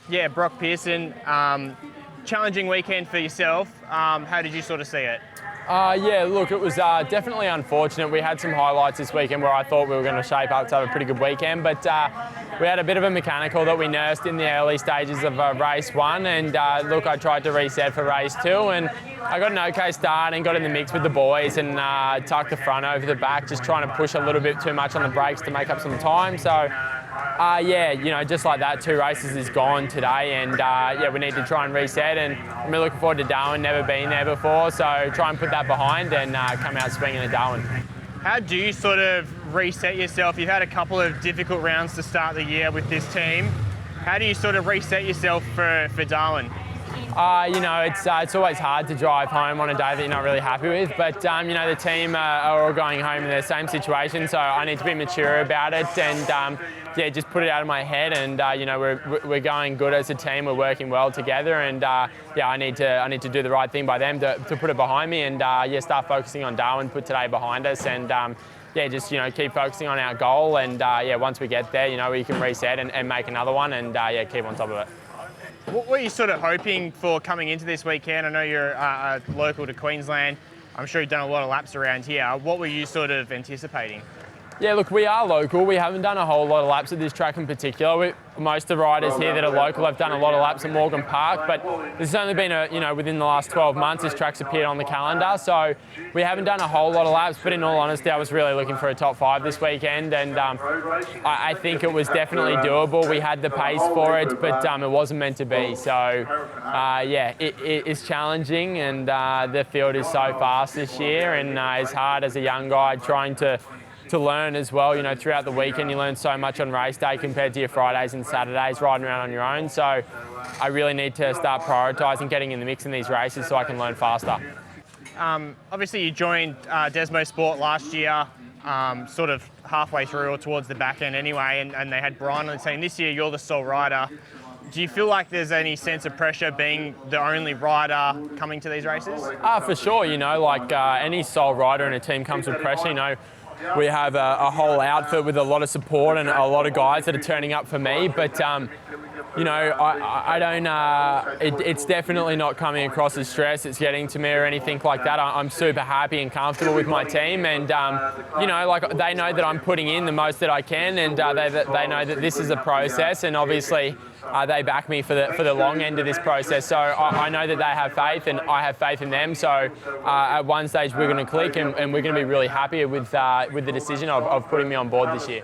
Yeah, Broc Pearson. Challenging weekend for yourself. How did you sort of see it? Yeah, look, it was definitely unfortunate. We had some highlights this weekend where I thought we were going to shape up to have a pretty good weekend, but we had a bit of a mechanical that we nursed in the early stages of race one, and look, I tried to reset for race two, and I got an okay start and got in the mix with the boys and tucked the front over the back, just trying to push a little bit too much on the brakes to make up some time. So yeah, you know, just like that, 2 races is gone today, and yeah, we need to try and reset, and I'm really looking forward to Darwin, never been there before, so try and put that behind and come out swinging at Darwin. How do you sort of reset yourself? You've had a couple of difficult rounds to start the year with this team. How do you sort of reset yourself for Darwin? You know, it's always hard to drive home on a day that you're not really happy with, but you know, the team are all going home in the same situation, so I need to be mature about it and yeah, just put it out of my head, and you know, we're going good as a team, we're working well together, and yeah, I need to do the right thing by them to put it behind me, and yeah, start focusing on Darwin, put today behind us, and yeah, just, you know, keep focusing on our goal, and yeah, once we get there, you know, we can reset and make another one, and yeah, keep on top of it. What were you sort of hoping for coming into this weekend? I know you're local to Queensland. I'm sure you've done a lot of laps around here. What were you sort of anticipating? Yeah, look, we are local. We haven't done a whole lot of laps at this track in particular. Most of the riders here that are local have done a lot of laps at Morgan Park, but this has only been, you know, within the last 12 months this track's appeared on the calendar, so we haven't done a whole lot of laps, but in all honesty, I was really looking for a top 5 this weekend, and I think it was definitely doable. We had the pace for it, but it wasn't meant to be, so yeah, it is challenging, and the field is so fast this year, and it's hard as a young guy trying to learn as well. You know, throughout the weekend you learn so much on race day compared to your Fridays and Saturdays riding around on your own, so I really need to start prioritising getting in the mix in these races so I can learn faster. Obviously you joined Desmosport last year, sort of halfway through or towards the back end anyway, and they had Brian on the team. This year you're the sole rider. Do you feel like there's any sense of pressure being the only rider coming to these races? For sure, you know, like any sole rider in a team comes with pressure. You know, we have a whole outfit with a lot of support and a lot of guys that are turning up for me, but you know, I don't, it's definitely not coming across as stress, it's getting to me or anything like that. I'm super happy and comfortable with my team, and you know, like, they know that I'm putting in the most that I can, and they know that this is a process, and obviously they back me for the long end of this process, so I know that they have faith and I have faith in them, so at one stage we're going to click, and we're going to be really happy with the decision of putting me on board this year.